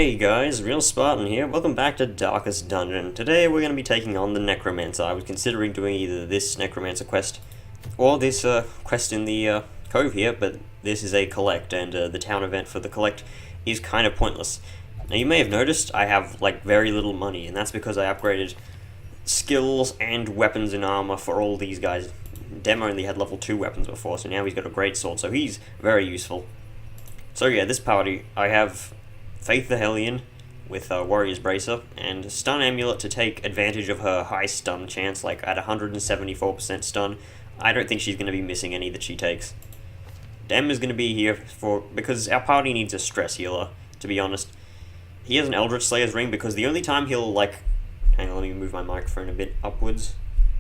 Hey guys, Real Spartan here. Welcome back to Darkest Dungeon. Today we're going to be taking on the Necromancer. I was considering doing either this Necromancer quest or this quest in the cove here, but this is a collect, and the town event for the collect is kind of pointless. Now you may have noticed I have like very little money, and that's because I upgraded skills and weapons and armor for all these guys. Dem only had level 2 weapons before, so now he's got a great sword, so he's very useful. So yeah, this party, I have Faith the Hellion with Warrior's Bracer, and Stun Amulet to take advantage of her high stun chance, like at 174% stun. I don't think she's going to be missing any that she takes. Dem is going to be here because our party needs a stress healer, to be honest. He has an Eldritch Slayer's Ring because the only time he'll, hang on, let me move my microphone a bit upwards.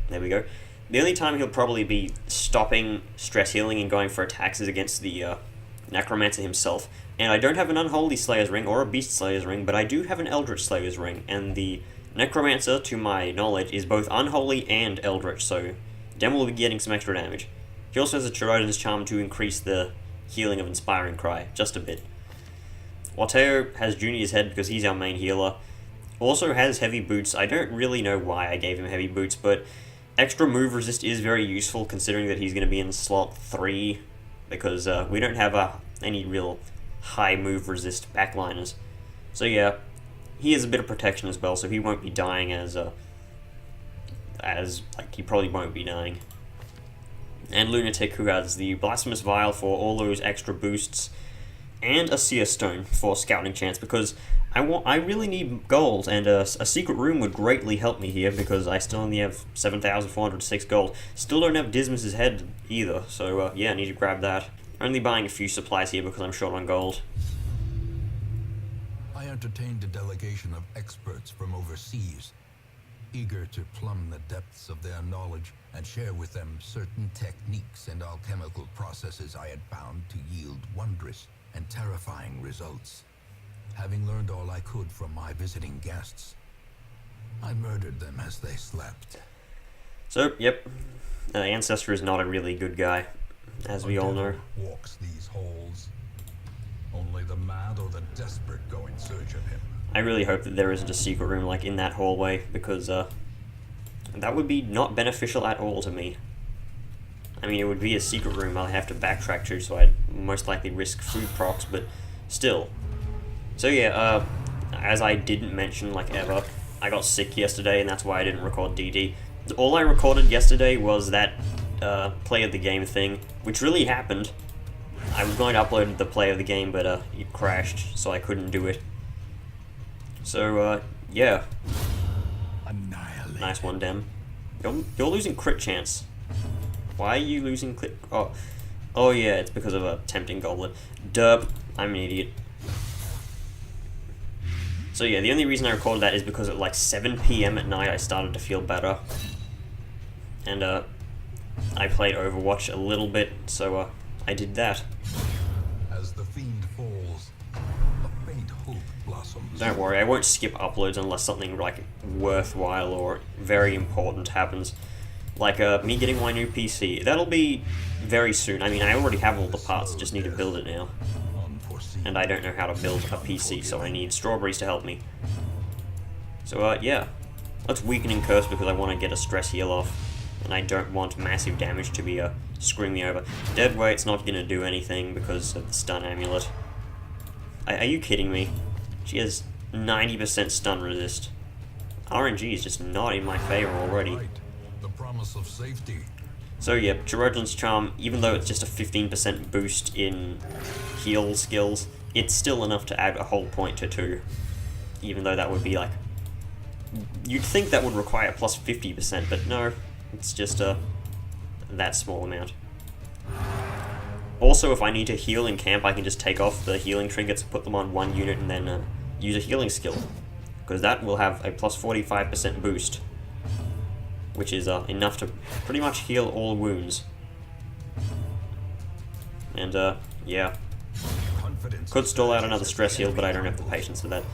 There we go. The only time he'll probably be stopping stress healing and going for attacks is against the Necromancer himself. And I don't have an Unholy Slayer's Ring or a Beast Slayer's Ring, but I do have an Eldritch Slayer's Ring, and the Necromancer, to my knowledge, is both Unholy and Eldritch, so Dem will be getting some extra damage. He also has a Chirurgeon's Charm to increase the healing of Inspiring Cry, just a bit. Wateo has Junior's Head because he's our main healer. Also has Heavy Boots. I don't really know why I gave him Heavy Boots, but extra move resist is very useful considering that he's going to be in slot 3, because we don't have any real high move resist backliners. So yeah, he has a bit of protection as well, so he won't be dying as he probably won't be dying. And Lunatic, who has the Blasphemous Vial for all those extra boosts, and a Seer Stone for scouting chance, because I really need gold, and a secret room would greatly help me here, because I still only have 7,406 gold. Still don't have Dismas's head either, so yeah, I need to grab that. Only buying a few supplies here because I'm short on gold. I entertained a delegation of experts from overseas, eager to plumb the depths of their knowledge and share with them certain techniques and alchemical processes I had found to yield wondrous and terrifying results. Having learned all I could from my visiting guests, I murdered them as they slept. So, yep, Ancestor is not a really good guy, as we all know. Walks these halls. Only the mad or the desperate go in search of him. I really hope that there isn't a secret room like in that hallway, because that would be not beneficial at all to me. I mean, it would be a secret room I'll have to backtrack to, so I'd most likely risk food procs, but still. So yeah, as I didn't mention, ever, I got sick yesterday, and that's why I didn't record DD. All I recorded yesterday was that play of the game thing, which really happened. I was going to upload the play of the game, but it crashed, so I couldn't do it. So, yeah. Annihilate. Nice one, Dem. You're losing crit chance. Why are you losing crit? Oh yeah, it's because of a tempting goblet. Derp, I'm an idiot. So yeah, the only reason I recorded that is because at 7 PM at night I started to feel better. And I played Overwatch a little bit, so I did that. As the fiend falls, a faint hope blossoms. Don't worry, I won't skip uploads unless something worthwhile or very important happens. Me getting my new PC. That'll be very soon. I mean, I already have all the parts, just need to build it now. And I don't know how to build a PC, so I need strawberries to help me. So, yeah. Let's Weakening Curse because I want to get a stress heal off. And I don't want massive damage to be screwing me over. Dead Weight's not going to do anything because of the Stun Amulet. Are you kidding me? She has 90% stun resist. RNG is just not in my favor already. The promise of safety. So yeah, Chirurgeon's Charm, even though it's just a 15% boost in heal skills, it's still enough to add a whole point to 2. Even though that would be you'd think that would require plus 50%, but no, it's just that small amount. Also, if I need to heal in camp, I can just take off the healing trinkets, put them on one unit, and then use a healing skill. Because that will have a plus 45% boost, which is enough to pretty much heal all wounds. And, yeah. Could stall out another stress heal, but I don't have the patience for that.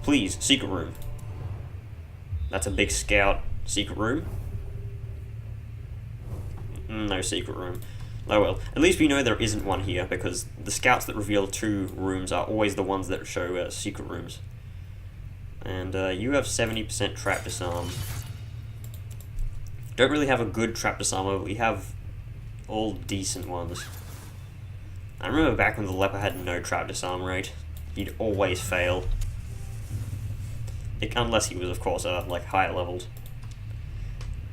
Please, secret room. That's a big scout. Secret room? No secret room. Oh well, at least we know there isn't one here, because the scouts that reveal 2 rooms are always the ones that show secret rooms. And you have 70% trap disarm. Don't really have a good trap disarmer, but we have all decent ones. I remember back when the leper had no trap disarm rate. He'd always fail. Unless he was, of course, like higher leveled.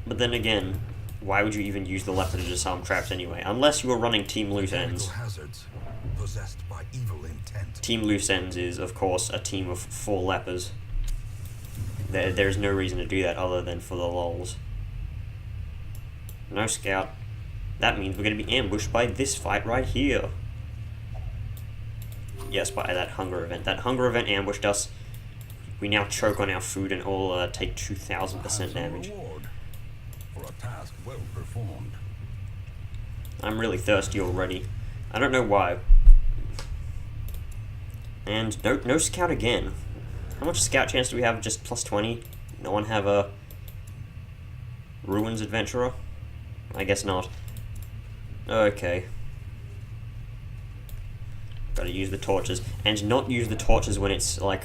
But then again, why would you even use the leper to disarm traps anyway? Unless you were running Team Loose Ends. Hazards possessed by evil intent. Team Loose Ends is, of course, a team of 4 lepers. There's no reason to do that other than for the lols. No scout. That means we're going to be ambushed by this fight right here. Yes, by that hunger event. That hunger event ambushed us. We now choke on our food and all take 2,000% damage. For a task well performed. I'm really thirsty already. I don't know why. And no scout again. How much scout chance do we have? Just plus 20? No one have a Ruins Adventurer? I guess not. Okay. Gotta use the torches. And not use the torches when it's like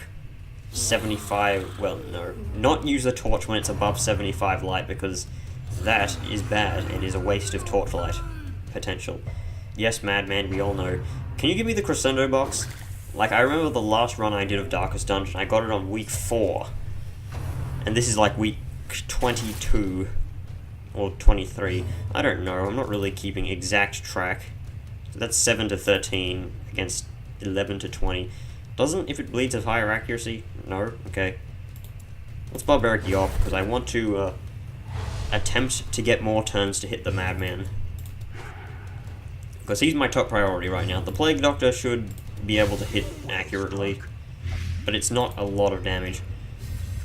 75... Well, no. Not use the torch when it's above 75 light, because that is bad and is a waste of torchlight potential. Yes, Madman, we all know. Can you give me the Crescendo box? Like, I remember the last run I did of Darkest Dungeon, I got it on week 4. And this is like week 22. Or 23. I don't know, I'm not really keeping exact track. So that's 7 to 13 against 11 to 20. Doesn't, if it bleeds, have higher accuracy? No? Okay. Let's Barbaric you off, because I want to attempt to get more turns to hit the Madman. Because he's my top priority right now. The Plague Doctor should be able to hit accurately, but it's not a lot of damage.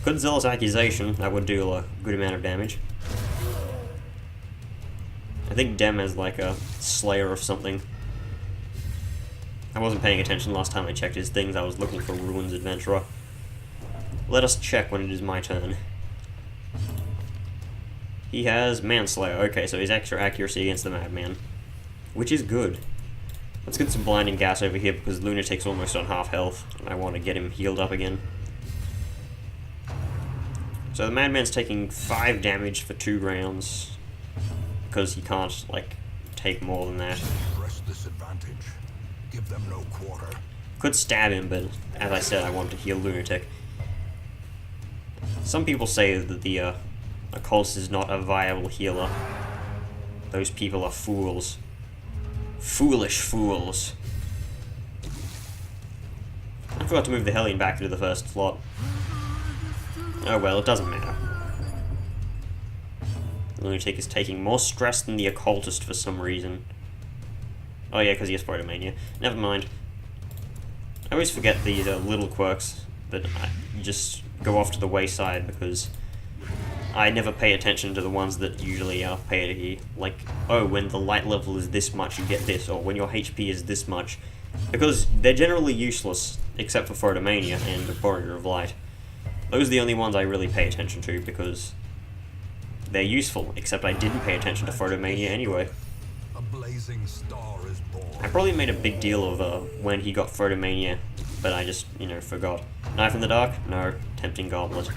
Good Zealous Accusation, that would do a good amount of damage. I think Dem has like a Slayer or something. I wasn't paying attention last time I checked his things, I was looking for Ruins Adventurer. Let us check when it is my turn. He has Manslayer, okay, so he's extra accuracy against the Madman. Which is good. Let's get some Blinding Gas over here because Lunatic's almost on half health, and I want to get him healed up again. So the Madman's taking 5 damage for 2 rounds. Because he can't, like, take more than that. Press this advantage. Give them no quarter. Could stab him, but as I said, I want to heal Lunatic. Some people say that the Occultist is not a viable healer. Those people are fools. Foolish fools. I forgot to move the Hellion back into the first slot. Oh well, it doesn't matter. Lunatic is taking more stress than the Occultist for some reason. Oh yeah, because he has Photomania. Never mind. I always forget these little quirks that just go off to the wayside because I never pay attention to the ones that usually pay like, oh, when the light level is this much you get this, or when your HP is this much. Because they're generally useless, except for Photomania and the Warrior of Light. Those are the only ones I really pay attention to because they're useful, except I didn't pay attention to Photomania anyway. A blazing star is born. I probably made a big deal of when he got Photomania, but I just, forgot. Knife in the Dark? No. Tempting Goblet.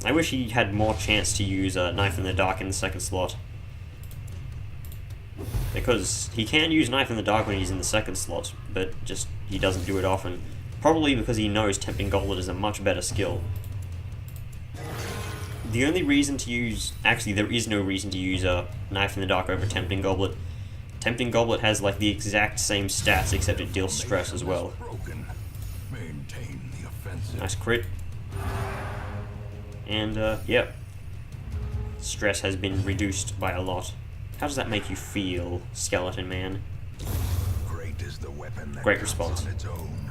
I wish he had more chance to use Knife in the Dark in the second slot. Because he can use Knife in the Dark when he's in the second slot, but just he doesn't do it often. Probably because he knows Tempting Goblet is a much better skill. The only reason to use... Actually, there is no reason to use Knife in the Dark over Tempting Goblet. Tempting Goblet has like the exact same stats, except it deals stress as well. Maintain the offensive. Nice crit. And, yep. Stress has been reduced by a lot. How does that make you feel, Skeleton Man? Great is the weapon that Great counts response. on its own.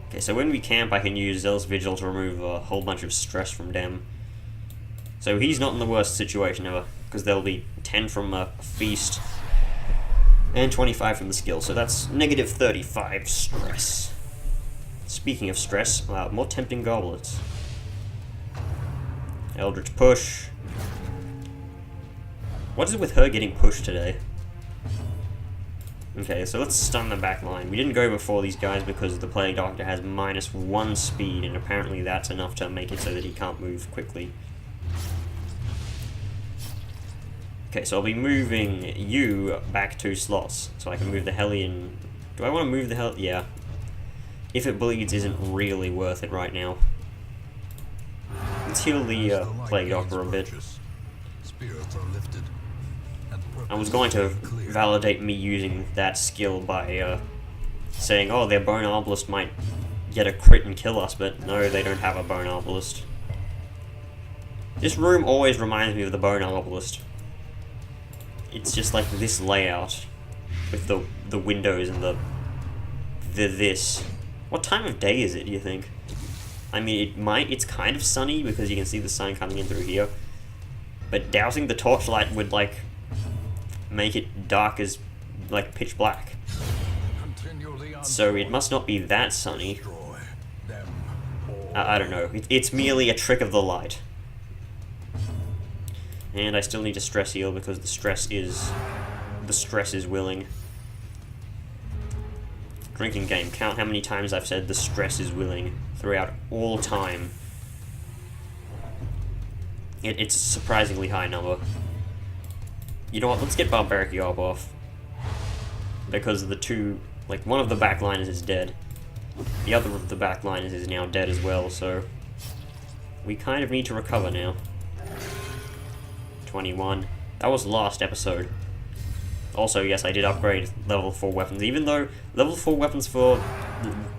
Okay, so when we camp, I can use Zealous Vigil to remove a whole bunch of stress from Dem. So he's not in the worst situation ever, because there'll be 10 from Feast, and 25 from the skill, so that's negative 35 stress. Speaking of stress, more Tempting Goblets. Eldritch Push. What is it with her getting pushed today? Okay, so let's stun the back line. We didn't go before these guys because the Plague Doctor has -1 speed, and apparently that's enough to make it so that he can't move quickly. Okay, so I'll be moving you back 2 slots, so I can move the Hellion. Do I want to move the Hell? Yeah. If it bleeds isn't really worth it right now. Let's heal the Plague Doctor a bit. Spirits are lifted. I was going to validate me using that skill by saying, oh, their Bone Arbalist might get a crit and kill us, but no, they don't have a Bone Arbalist. This room always reminds me of the Bone Arbalist. It's just like this layout, with the windows and the this. What time of day is it, do you think? I mean, it's kind of sunny because you can see the sun coming in through here, but dousing the torchlight would, like, make it dark as, like, pitch black. So it must not be that sunny. I don't know. It's merely a trick of the light. And I still need to stress heal because the stress is willing. Drinking game. Count how many times I've said the stress is willing throughout all time. It's a surprisingly high number. You know what, let's get Barbaric Yob off. Because the two, like, one of the backliners is dead. The other of the backliners is now dead as well, so we kind of need to recover now. 21. That was last episode. Also, yes, I did upgrade level 4 weapons, even though level 4 weapons for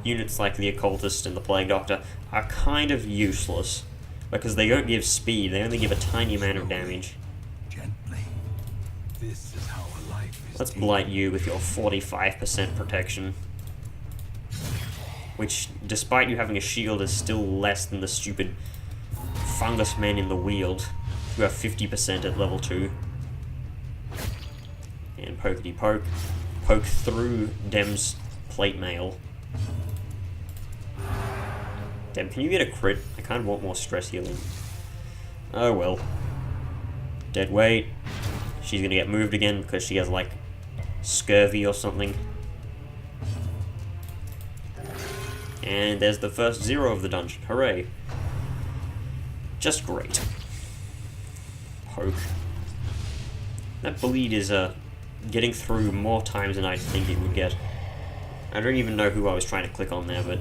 units like the Occultist and the Plague Doctor are kind of useless. Because they don't give speed, they only give a tiny amount of damage. This is how a life is. Let's blight you with your 45% protection. Which, despite you having a shield, is still less than the stupid fungus men in the Weald, who have 50% at level 2. And pokety poke. Poke through Dem's plate mail. Dem, can you get a crit? I kind of want more stress healing. Oh well. Dead weight. She's gonna get moved again because she has, like, scurvy or something. And there's the first 0 of the dungeon. Hooray. Just great. Poke. That bleed is getting through more times than I think it would get. I don't even know who I was trying to click on there, but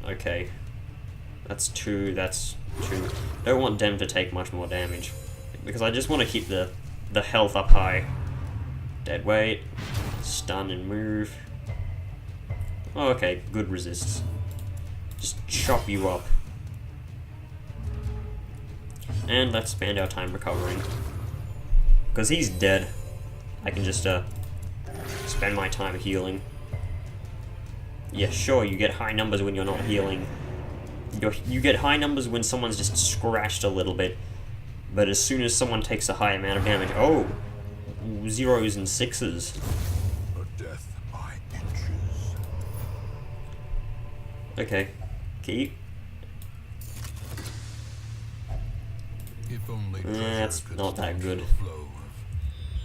okay. That's 2, that's 2. Don't want Dem to take much more damage, because I just want to keep the health up high. Dead weight, stun and move. Oh, okay, good resists. Just chop you up. And let's spend our time recovering. Because he's dead. I can just spend my time healing. Yeah, sure, you get high numbers when you're not healing. You get high numbers when someone's just scratched a little bit. But as soon as someone takes a high amount of damage, oh, 0s and 6s. A death by inches. Okay, keep. If only That's could not that stanch good. the flow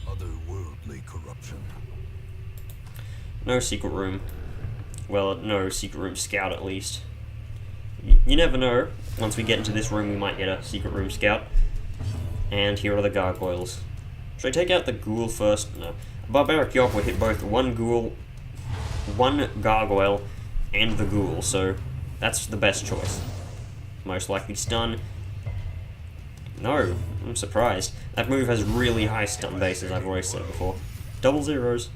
of otherworldly corruption. No secret room. Well, no secret room scout at least. You never know. Once we get into this room, we might get a secret room scout. And here are the gargoyles. Should I take out the ghoul first? No. Barbaric Yob will hit both one gargoyle, and the ghoul, so that's the best choice. Most likely stun. No, I'm surprised. That move has really high stun bases, I've already said before. Double 0s.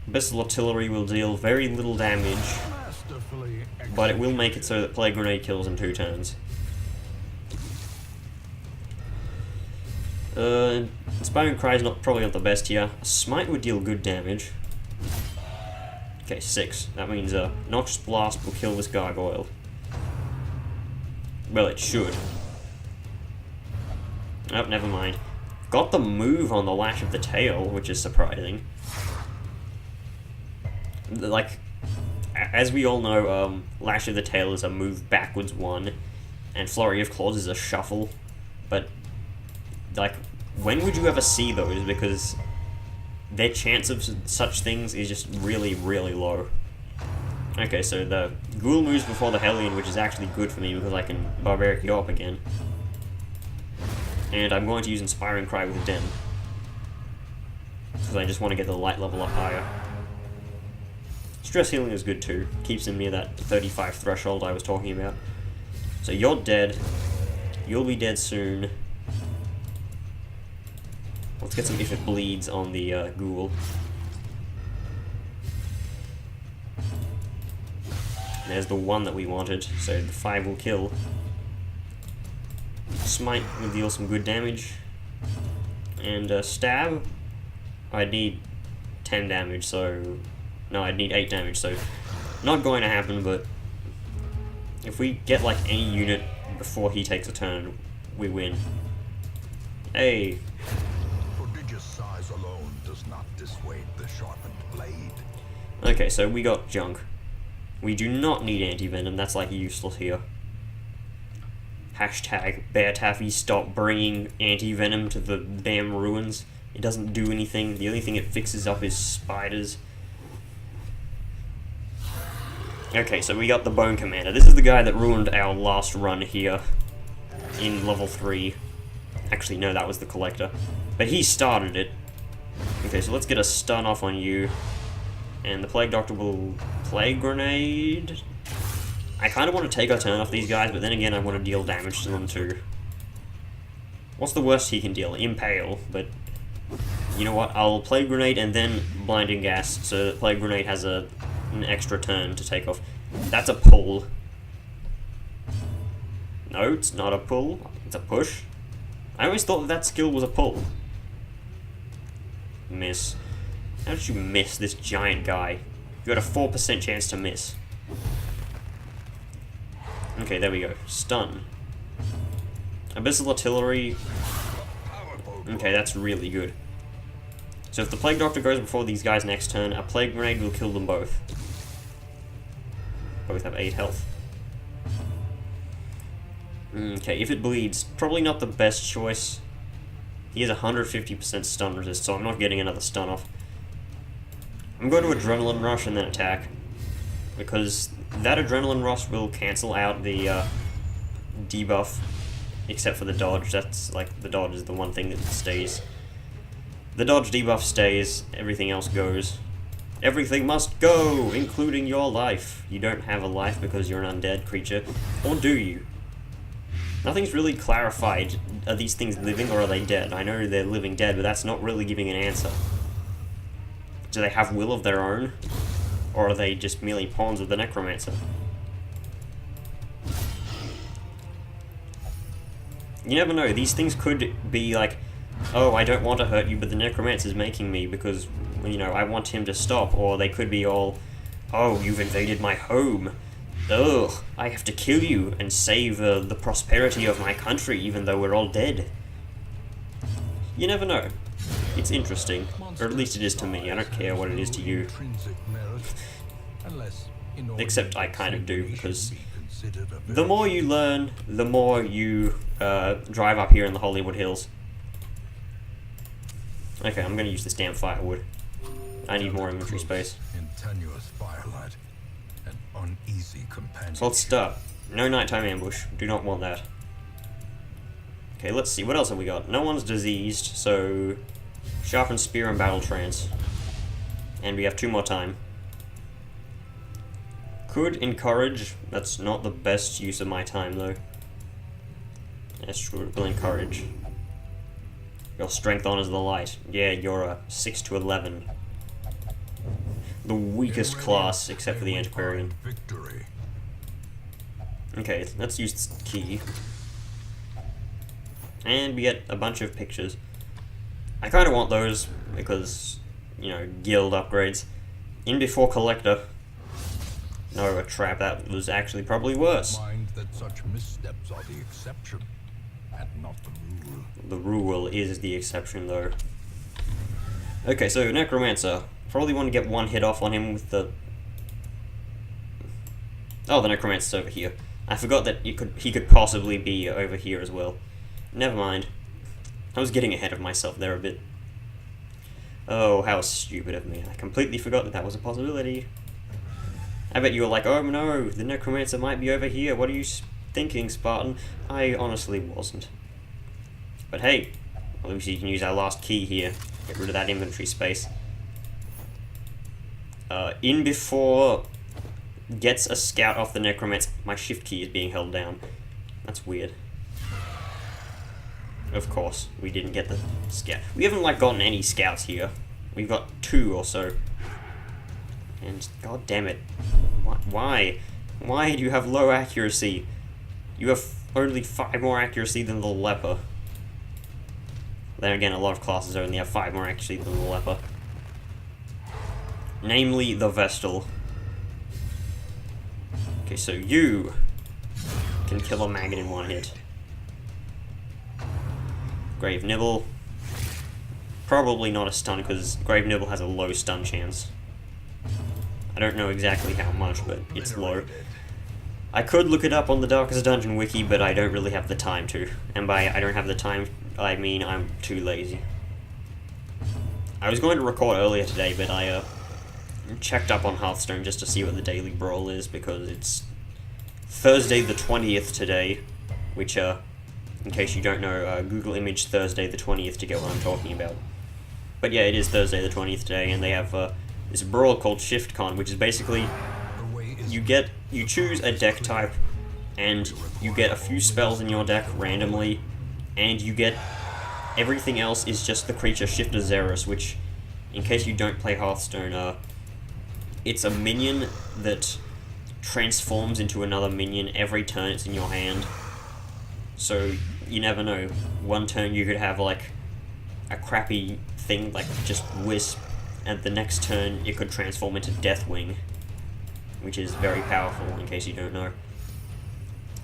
Abyssal Artillery will deal very little damage, but it will make it so that Plague Grenade kills in 2 turns. Inspiring Cry is probably not the best here. Smite would deal good damage. Okay, 6. That means Noxious Blast will kill this gargoyle. Well, it should. Oh, never mind. Got the move on the Lash of the Tail, which is surprising. Like, as we all know, Lash of the Tail is a move backwards 1, and Flurry of Claws is a shuffle. But, like, when would you ever see those? Because their chance of such things is just really, really low. Okay, so the Ghoul moves before the Hellion, which is actually good for me because I can Barbaric you up again. And I'm going to use Inspiring Cry with Den, because I just want to get the light level up higher. Stress Healing is good too, keeps him near that 35 threshold I was talking about. So you're dead, you'll be dead soon. Let's get some If It Bleeds on the Ghoul. There's the 1 that we wanted, so the 5 will kill. Smite will deal some good damage. And Stab, I'd need 10 damage, so... No, I'd need 8 damage, so... Not going to happen, but... If we get, like, any unit before he takes a turn, we win. Hey! Prodigious size alone does not dissuade the sharpened blade. Okay, so we got junk. We do not need anti-venom, that's like useless here. Hashtag Bear Taffy, stop bringing anti-venom to the damn ruins. It doesn't do anything, the only thing it fixes up is spiders. Okay, so we got the Bone Commander. This is the guy that ruined our last run here in level 3. Actually, no, that was the Collector. But he started it. Okay, so let's get a stun off on you. And the Plague Doctor will Plague Grenade. I kind of want to take a turn off these guys, but then again I want to deal damage to them too. What's the worst he can deal? Impale, but you know what? I'll Plague Grenade and then Blinding Gas, so that Plague Grenade has an extra turn to take off. That's a pull. No, it's not a pull. It's a push. I always thought that skill was a pull. Miss. How did you miss this giant guy? You got a 4% chance to miss. Okay, there we go. Stun. Abyssal Artillery. Okay, that's really good. So if the Plague Doctor goes before these guys next turn, a Plague Grenade will kill them both. Both have 8 health. Okay, If It Bleeds. Probably not the best choice. He has 150% stun resist, so I'm not getting another stun off. I'm going to Adrenaline Rush and then attack, because that Adrenaline Rush will cancel out the debuff, except for the dodge. That's like, the dodge is the one thing that stays. The dodge debuff stays, everything else goes. Everything must go, including your life. You don't have a life because you're an undead creature, or do you? Nothing's really clarified. Are these things living or are they dead? I know they're living dead, but that's not really giving an answer. Do they have will of their own? Or are they just merely pawns of the Necromancer? You never know, these things could be like, oh, I don't want to hurt you, but the Necromancer's making me because, you know, I want him to stop. Or they could be all, oh, you've invaded my home. Ugh, I have to kill you and save the prosperity of my country even though we're all dead. You never know. It's interesting, or at least it is to me. I don't care what it is to you. Except I kind of do, because the more you learn, the more you drive up here in the Hollywood Hills. Okay, I'm gonna use this damn firewood. I need more inventory space. In tenuous firelight, an uneasy companion. So let's start. No nighttime ambush. Do not want that. Okay, let's see. What else have we got? No one's diseased, so sharpened spear and battle trance. And we have 2 more time. Could encourage. That's not the best use of my time, though. Yes, sure, we'll encourage. Your strength honors the light. Yeah, you're a 6 to 11. The weakest class, except for the Antiquarian. Victory. Okay, let's use this key. And we get a bunch of pictures. I kind of want those because, you know, guild upgrades. In before Collector. No, a trap. That was actually probably worse. Mind that such missteps are the exception and not the rule. The rule is the exception, though. Okay, so Necromancer. Probably want to get one hit off on him with the... Oh, the Necromancer's over here. I forgot that he could possibly be over here as well. Never mind. I was getting ahead of myself there a bit. Oh, how stupid of me. I completely forgot that that was a possibility. I bet you were like, oh no, the Necromancer might be over here. What are you thinking, Spartan? I honestly wasn't. But hey, at least you can use our last key here. Get rid of that inventory space. In before gets a scout off the Necromancer. My shift key is being held down. That's weird. Of course, we didn't get the scout. We haven't, like, gotten any scouts here. We've got 2 or so. And, god damn it. Why? Why do you have low accuracy? You have only 5 more accuracy than the leper. Then again, a lot of classes only have 5 more accuracy than the leper. Namely, the Vestal. Okay, so you can kill a maggot in 1 hit. Grave Nibble. Probably not a stun, because Grave Nibble has a low stun chance. I don't know exactly how much, but it's low. I could look it up on the Darkest Dungeon wiki, but I don't really have the time to. And by I don't have the time, I mean I'm too lazy. I was going to record earlier today, but I checked up on Hearthstone just to see what the daily brawl is, because it's Thursday the 20th today, which, in case you don't know, Google image Thursday the 20th to get what I'm talking about. But yeah, it is Thursday the 20th today, and they have this brawl called ShiftCon, which is basically you choose a deck type, and you get a few spells in your deck randomly, and you get everything else is just the creature Shifter Xeris, which, in case you don't play Hearthstone, it's a minion that transforms into another minion every turn it's in your hand. So, you never know. One turn you could have, like, a crappy thing, like, just Wisp, and the next turn it could transform into Deathwing, which is very powerful, in case you don't know.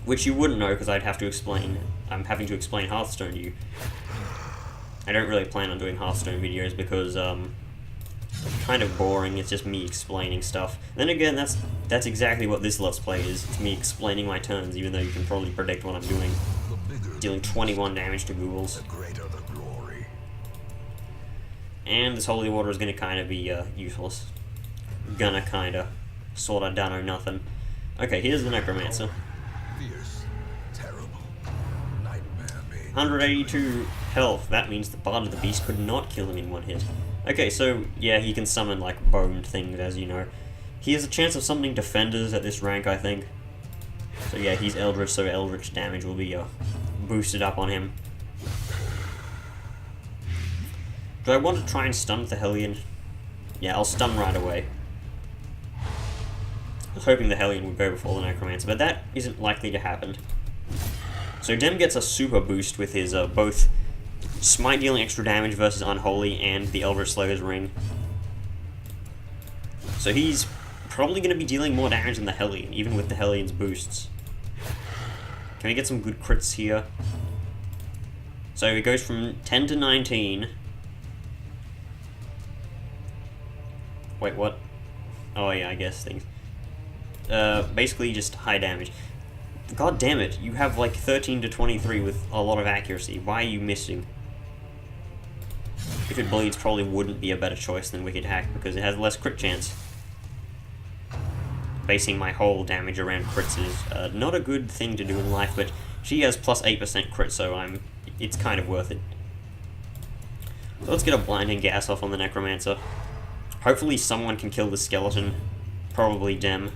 Which you wouldn't know, because I'd have to explain. I'm having to explain Hearthstone to you. I don't really plan on doing Hearthstone videos, because, it's kind of boring. It's just me explaining stuff. Then again, that's exactly what this Let's Play is. It's me explaining my turns, even though you can probably predict what I'm doing. Dealing 21 damage to Ghouls. And this Holy Water is going to kind of be useless. Gonna kind of, sort of, done or nothing. Okay, here's the Necromancer. 182 health. That means the Bard of the Beast could not kill him in 1 hit. Okay, so, yeah, he can summon, like, boned things, as you know. He has a chance of summoning Defenders at this rank, I think. So, yeah, he's Eldritch, so Eldritch damage will be boosted up on him. Do I want to try and stun the Hellion? Yeah, I'll stun right away. I was hoping the Hellion would go before the Necromancer, but that isn't likely to happen. So Dem gets a super boost with his both Smite dealing extra damage versus Unholy and the Eldritch Slayer's Ring. So he's probably going to be dealing more damage than the Hellion, even with the Hellion's boosts. Can we get some good crits here? So it goes from 10 to 19. Wait, what? Oh yeah, I guess things. Basically just high damage. God damn it, you have like 13 to 23 with a lot of accuracy. Why are you missing? If it bleeds, probably wouldn't be a better choice than Wicked Hack because it has less crit chance. Basing my whole damage around crits is not a good thing to do in life, but she has plus 8% crit, so it's kind of worth it. So let's get a blinding gas off on the Necromancer. Hopefully someone can kill the skeleton. Probably Dem.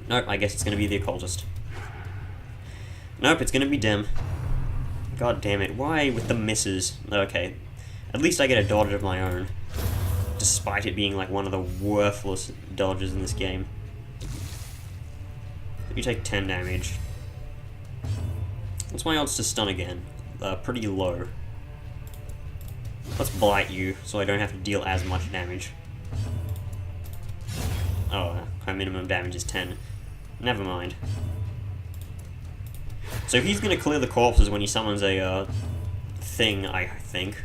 Nope, I guess it's going to be the Occultist. Nope, it's going to be Dem. God damn it, why with the misses? Okay, at least I get a dodge of my own. Despite it being like one of the worthless dodges in this game. You take 10 damage. What's my odds to stun again? Pretty low. Let's blight you, so I don't have to deal as much damage. Oh, her minimum damage is 10. Never mind. So he's gonna clear the corpses when he summons a, thing, I think.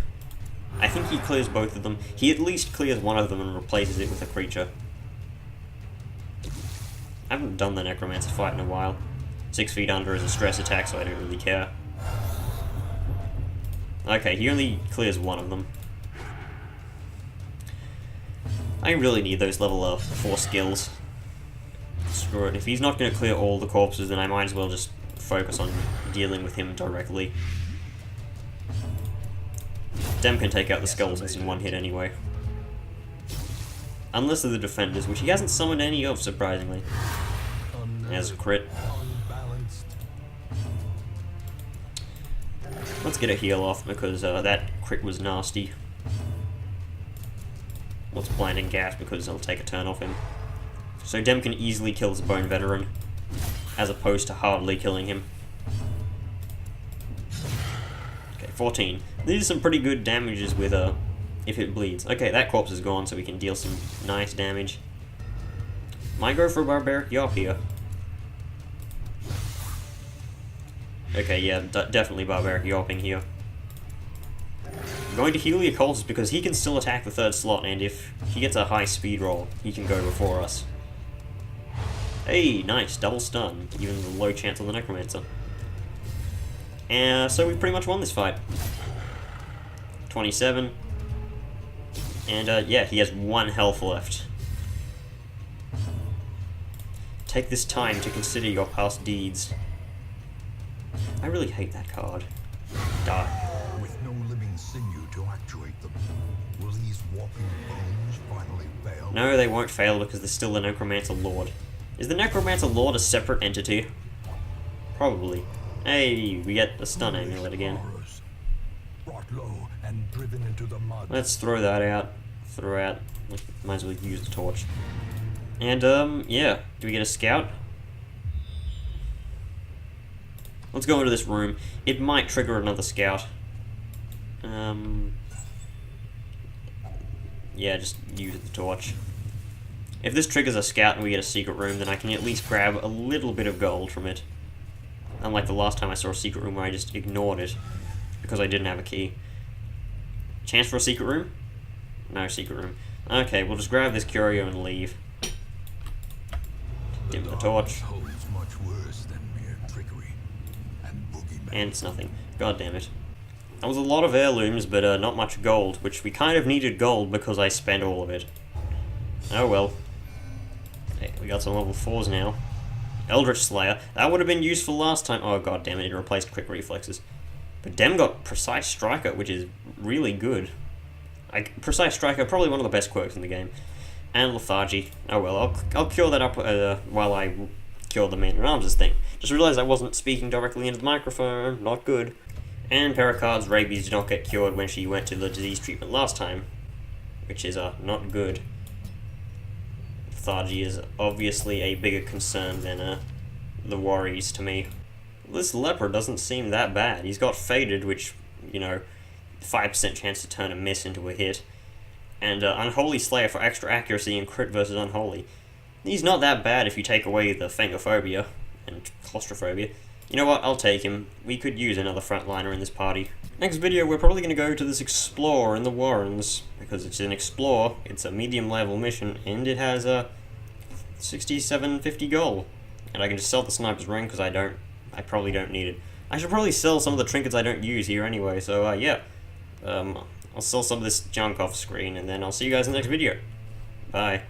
I think he clears both of them. He at least clears one of them and replaces it with a creature. I haven't done the Necromancer fight in a while. 6 feet under is a stress attack, so I don't really care. Okay, he only clears one of them. I really need those level 4 skills. Screw it. If he's not going to clear all the corpses, then I might as well just focus on dealing with him directly. Dem can take out the skeletons in one hit anyway. Unless they're the defenders, which he hasn't summoned any of, surprisingly. As a crit. Let's get a heal off, because that crit was nasty. Let's blinding gas, because it'll take a turn off him. So Dem can easily kill the Bone Veteran, as opposed to hardly killing him. Okay, 14. These are some pretty good damages with if it bleeds. Okay, that corpse is gone, so we can deal some nice damage. Might go for a Barbaric Yop here. Okay, yeah, definitely Barbaric Yopping here. I'm going to heal the Occultist because he can still attack the 3rd slot, and if he gets a high speed roll, he can go before us. Hey, nice, double stun, even with a low chance on the Necromancer. And so we pretty much won this fight. 27. And yeah, he has 1 health left. Take this time to consider your past deeds. I really hate that card. Die. With no living sinew to actuate them, will these walking bones finally fail? No, they won't fail because they're still the Necromancer Lord. Is the Necromancer Lord a separate entity? Probably. Hey, we get a stun amulet again. Brought low and driven into the mud. Let's throw that out. Might as well use the torch. And, yeah. Do we get a scout? Let's go into this room. It might trigger another scout. Yeah, just use the torch. If this triggers a scout and we get a secret room, then I can at least grab a little bit of gold from it. Unlike the last time I saw a secret room where I just ignored it because I didn't have a key. Chance for a secret room? No secret room. Okay, we'll just grab this curio and leave. Dim the torch. Much worse than mere trickery and boogeymen. And it's nothing. God damn it. That was a lot of heirlooms, but not much gold, which we kind of needed gold because I spent all of it. Oh well. Hey, we got some level 4s now. Eldritch Slayer. That would have been useful last time. Oh god damn it, it replaced Quick Reflexes. But Dem got Precise Striker, which is really good. Precise Striker, probably one of the best quirks in the game. And Lethargy. Oh well, I'll cure that up while I cure the Man-at-Arms' thing. Just realised I wasn't speaking directly into the microphone. Not good. And Pericard's rabies did not get cured when she went to the disease treatment last time. Which is not good. Lethargy is obviously a bigger concern than the worries to me. This leper doesn't seem that bad. He's got Faded, which, you know, 5% chance to turn a miss into a hit. And Unholy Slayer for extra accuracy and crit versus Unholy. He's not that bad if you take away the Phangophobia and Claustrophobia. You know what, I'll take him. We could use another frontliner in this party. Next video, we're probably going to go to this Explorer in the Warrens, because it's an Explorer, it's a medium level mission, and it has a 6750 gold. And I can just sell the Sniper's Ring, because I probably don't need it. I should probably sell some of the trinkets I don't use here anyway, so yeah. I'll sell some of this junk off screen, and then I'll see you guys in the next video. Bye.